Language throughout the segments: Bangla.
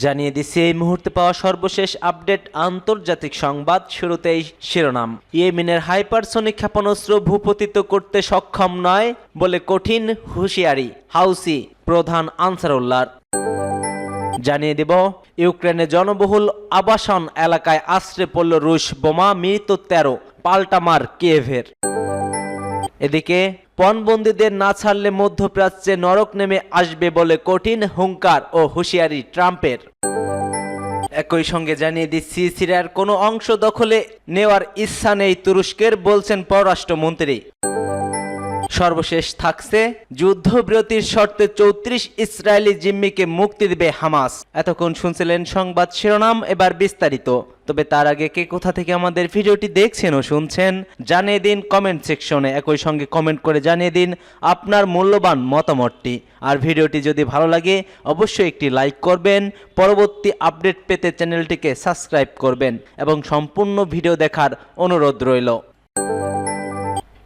জানিয়ে দিচ্ছি এই মুহূর্তে পাওয়া সর্বশেষ আপডেট আন্তর্জাতিক সংবাদ। শুরুতেই শিরোনাম। ইয়েমেনের হাইপারসনিক ক্ষেপণাস্ত্র ভূপতিত করতে সক্ষম নয় বলে কঠিন হুঁশিয়ারি হাউসি প্রধান আনসারুল্লাহর। জানিয়ে দেব, ইউক্রেনে জনবহুল আবাসন এলাকায় আশ্রয় পড়ল রুশ বোমা, মৃত 13, পাল্টা মার কিয়েভের। এদিকে পণবন্দীদের না ছাড়লে মধ্যপ্রাচ্যে নরক নেমে আসবে বলে কঠিন হুঙ্কার ও হুঁশিয়ারি ট্রাম্পের। একই সঙ্গে জানিয়ে দিচ্ছি, সিরিয়ার কোনো অংশ দখলে নেওয়ার ইচ্ছা নেই তুরস্কের, বলছেন পররাষ্ট্রমন্ত্রী। সর্বশেষ থাকছে, যুদ্ধবিরতির শর্তে 34 ইসরায়েলি জিম্মিকে মুক্তি দেবে হামাস। এতক্ষণ শুনছিলেন সংবাদ শিরোনাম, এবার বিস্তারিত। তবে তার আগে কে কোথা থেকে আমাদের ভিডিওটি দেখছেন ও শুনছেন জানিয়ে দিন কমেন্ট সেকশনে। একই সঙ্গে কমেন্ট করে জানিয়ে দিন আপনার মূল্যবান মতামতটি। আর ভিডিওটি যদি ভালো লাগে অবশ্যই একটি লাইক করবেন, পরবর্তী আপডেট পেতে চ্যানেলটিকে সাবস্ক্রাইব করবেন এবং সম্পূর্ণ ভিডিও দেখার অনুরোধ রইল।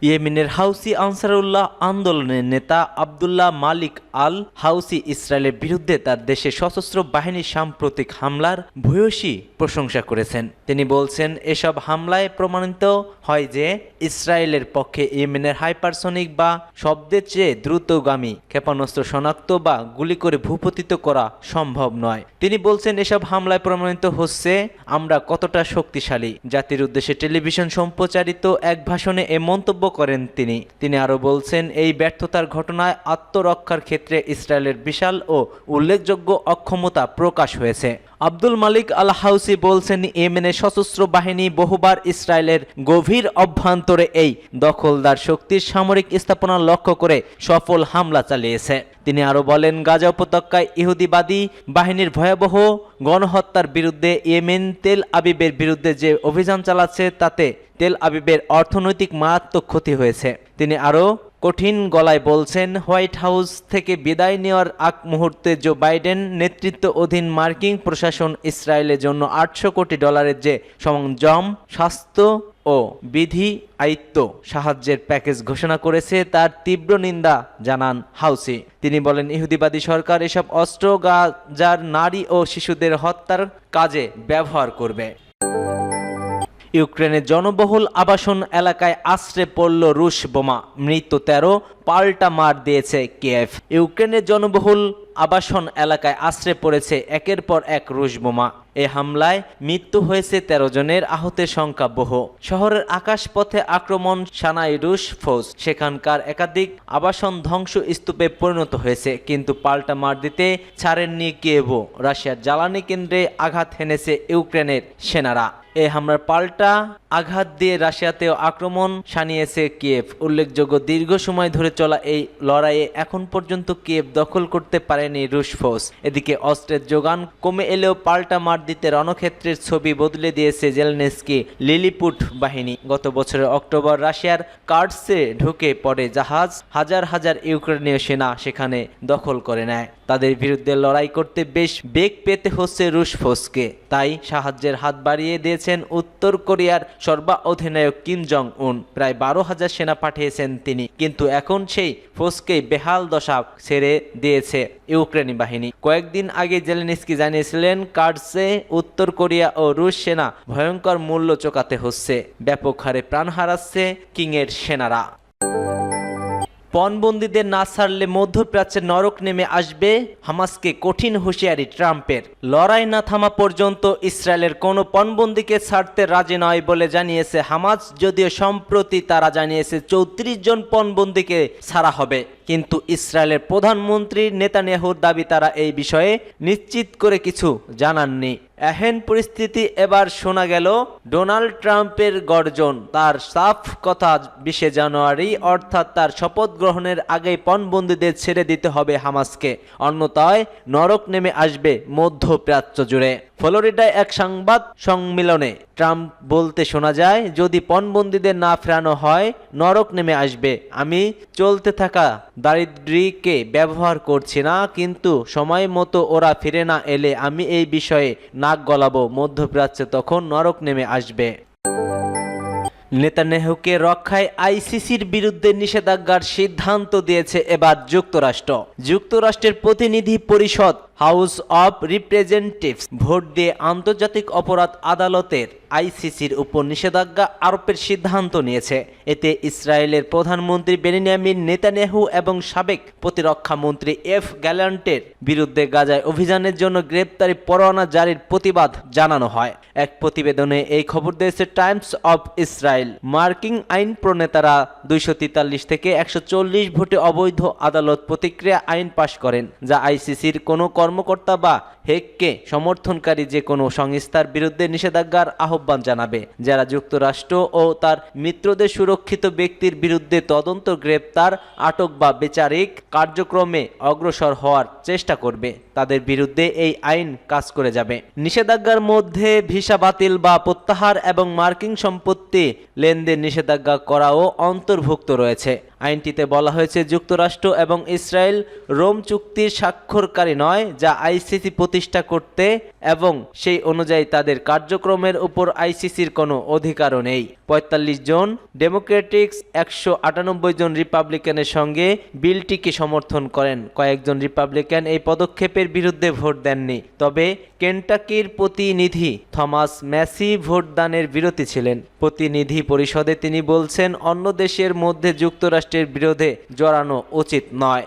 ইয়েমেনের হাউসি আনসারুল্লাহ আন্দোলনের নেতা আবদুল্লাহ মালিক আল হাউসি ইসরায়েলের বিরুদ্ধে তার দেশের সশস্ত্র বাহিনীর সাম্প্রতিক হামলার ভূয়সী প্রশংসা করেছেন। তিনি বলছেন, এসব হামলায় প্রমাণিত হয় যে ইসরায়েলের পক্ষে ইয়েমেনের হাইপারসনিক বা শব্দের চেয়ে দ্রুতগামী ক্ষেপণাস্ত্র শনাক্ত বা গুলি করে ভূপতিত করা সম্ভব নয়। তিনি বলছেন, এসব হামলায় প্রমাণিত হচ্ছে আমরা কতটা শক্তিশালী। জাতির উদ্দেশ্যে টেলিভিশন সম্প্রচারিত এক ভাষণে এ মন্তব্য করেন তিনি আরো বলছেন, এই ব্যর্থতার ঘটনায় আত্মরক্ষার ক্ষেত্রে ইসরায়েলের বিশাল ও উল্লেখযোগ্য অক্ষমতা প্রকাশ হয়েছে। আব্দুল মালিক আল হাউসি বলছেন, ইয়েমেনের সশস্ত্র বাহিনী বহুবার ইসরায়েলের গভীর অভ্যন্তরে এই দখলদার শক্তির সামরিক স্থাপনা লক্ষ্য করে সফল হামলা চালিয়েছে। তিনি আরো বলেন, গাজা উপত্যকায় ইহুদিবাদী বাহিনীর ভয়াবহ গণহত্যার বিরুদ্ধে ইয়েমেন তেল আবিবের বিরুদ্ধে যে অভিযান চালাচ্ছে তাতে তেল আবিবের অর্থনৈতিক মারাত্মক ক্ষতি হয়েছে। তিনি আরো কঠিন গলায় বলছেন, হোয়াইট হাউস থেকে বিদায় নেওয়ার আগ মুহূর্তে জো বাইডেন নেতৃত্ব অধীন মার্কিন প্রশাসন ইসরায়েলের জন্য $800 কোটি যে সংযম, স্বাস্থ্য ও বিধি আয়ত্ত সাহায্যের প্যাকেজ ঘোষণা করেছে তার তীব্র নিন্দা জানান হাউসি। তিনি বলেন, ইহুদিবাদী সরকার এসব অস্ত্র গাজার নারী ও শিশুদের হত্যার কাজে ব্যবহার করবে। ইউক্রেনের জনবহুল আবাসন এলাকায় আশ্রয় পড়ল রুশ বোমা, মৃত 13, পাল্টা মার দিয়েছে কিয়েভ। ইউক্রেনের জনবহুল আবাসন এলাকায় আশ্রয় পড়েছে একের পর এক রুশ বোমা। এই হামলায় মৃত্যু হয়েছে 13 জনের, আহতের সংখ্যা বহু। শহরের আকাশপথে আক্রমণ শানায় রুশ ফৌজ, সেখানকার একাধিক আবাসন ধ্বংস স্তূপে পরিণত হয়েছে, কিন্তু পাল্টা মার দিতে ছাড়েননি কিয়েভও। রাশিয়ার জ্বালানি কেন্দ্রে আঘাত হেনেছে ইউক্রেনের সেনারা। এই হামলার পাল্টা আঘাত দিয়ে রাশিয়াতেও আক্রমণ শানিয়েছে কিয়েভ। উল্লেখযোগ্য, দীর্ঘ সময় ধরে চলা এই লড়াইয়ে এখন পর্যন্ত কিয়েভ দখল করতে পারেনি রুশ ফৌজ। এদিকে অস্ত্রের যোগান কমে এলেও পাল্টা মার দিতে রণক্ষেত্রের ছবি বদলে দিয়েছে জেলেনস্কি লিলিপুট বাহিনী। গত বছরের অক্টোবর রাশিয়ার কার্ডসে ঢুকে পড়ে জাহাজ, হাজার হাজার ইউক্রেনীয় সেনা সেখানে দখল করে নেয়। তাদের বিরুদ্ধে লড়াই করতে বেশ বেগ পেতে হচ্ছে রুশ ফৌজকে। তাই সাহায্যের হাত বাড়িয়ে দিয়েছেন উত্তর কোরিয়ার সর্বাধিনায়ক কিম জং উন। প্রায় 12,000 সেনা পাঠিয়েছেন তিনি, কিন্তু এখন সেই ফৌজকেই বেহাল দশা ছেড়ে দিয়েছে ইউক্রেনি বাহিনী। কয়েকদিন আগে জেলেনস্কি জানিয়েছিলেন, কার্ডসে উত্তর কোরিয়া ও রুশ সেনা ভয়ঙ্কর মূল্য চোকাতে হচ্ছে, ব্যাপক হারে প্রাণ হারাচ্ছে কিংয়ের সেনারা। পণবন্দীদের না ছাড়লে মধ্যপ্রাচ্যে নরক নেমে আসবে, হামাসকে কঠিন হুঁশিয়ারি ট্রাম্পের। লড়াই না থামা পর্যন্ত ইসরায়েলের কোনো পণবন্দীকে ছাড়তে রাজি নয় বলে জানিয়েছে হামাস। যদিও সম্প্রতি তারা জানিয়েছে 34 জন পণবন্দীকে ছাড়া হবে, কিন্তু ইসরায়েলের প্রধানমন্ত্রী নেতানিয়াহুর দাবি তারা এই বিষয়ে নিশ্চিত করে কিছু জানাননি। এহেন পরিস্থিতি এবার শোনা গেল ডোনাল্ড ট্রাম্পের গর্জন। তার সাফ কথা, 20 জানুয়ারি অর্থাৎ তার শপথ গ্রহণের আগেই পণবন্দীদের ছেড়ে দিতে হবে হামাসকে, অন্যথায় নরক নেমে আসবে মধ্যপ্রাচ্য জুড়ে। ফ্লোরিডায় এক সংবাদ সম্মেলনে ট্রাম্প বলতে শোনা যায়, যদি পণবন্দীদের না ফেরানো হয় নরক নেমে আসবে। আমি চলতে থাকা দারিদ্র্যকে ব্যবহার করছি না, কিন্তু সময় মতো ওরা ফিরে না এলে আমি এই বিষয়ে নাক গলাবো। মধ্যপ্রাচ্যে তখন নরক নেমে আসবে। নেতানিয়াহুকে রক্ষায় আইসিসির বিরুদ্ধে নিষেধাজ্ঞার সিদ্ধান্ত দিয়েছে এবার যুক্তরাষ্ট্র। যুক্তরাষ্ট্রের প্রতিনিধি পরিষদ হাউস অব রিপ্রেজেন্টেটিভস ভোট দিয়ে আন্তর্জাতিক অপরাধ আদালতের আইসিসির উপর নিষেধাজ্ঞা আরোপের সিদ্ধান্ত নিয়েছে। এতে ইসরায়েলের প্রধানমন্ত্রী বেনিয়ামিন নেতানিয়াহু এবং সাবেক প্রতিরক্ষা মন্ত্রী এফ গ্যালান্টের বিরুদ্ধে গাজায় অভিযানের জন্য গ্রেপ্তারি পরোয়ানা জারির প্রতিবাদ জানানো হয়। এক প্রতিবেদনে এই খবর দিয়েছে টাইমস অব ইসরায়েল। মার্কিন আইন প্রণেতারা 243 থেকে 140 ভোটে অবৈধ আদালত প্রতিক্রিয়া আইন পাশ করেন, যা আইসিসির কোনো কর্মকর্তা বা হেগকে সমর্থনকারী যে কোনো সংস্থার বিরুদ্ধে নিষেধাজ্ঞার আহ্বান জানাবে, যারা যুক্তরাষ্ট্র ও তার মিত্রদের সুরক্ষিত ব্যক্তির বিরুদ্ধে তদন্ত, গ্রেপ্তার, আটক বা বিচারিক কার্যক্রমে অগ্রসর হওয়ার চেষ্টা করবে, তাদের বিরুদ্ধে এই আইন কাজ করে যাবে। নিষেধাজ্ঞার মধ্যে ভিসা বাতিল বা প্রত্যাহার এবং মার্কিন সম্পত্তি লেনদেন নিষেধাজ্ঞা করাও অন্তর্ভুক্ত রয়েছে। আইনটিতে বলা হয়েছে, যুক্তরাষ্ট্র এবং ইসরায়েল রোম চুক্তির স্বাক্ষরকারী নয়, যা আইসিসি প্রতিষ্ঠা করতে, এবং সেই অনুযায়ী তাদের কার্যক্রমের উপর আইসিসির কোনো অধিকারও নেই। 45 জন ডেমোক্রেটিক্স 198 জন রিপাবলিকানের সঙ্গে বিলটিকে সমর্থন করেন। কয়েকজন রিপাবলিকান এই পদক্ষেপের বিরুদ্ধে ভোট দেননি, তবে কেন্টাকির প্রতিনিধি থমাস ম্যাসি ভোটদানের বিরোধী ছিলেন। প্রতিনিধি পরিষদে তিনি বলছেন, অন্য দেশের মধ্যে যুক্তরাষ্ট্রের বিরোধে জড়ানো উচিত নয়।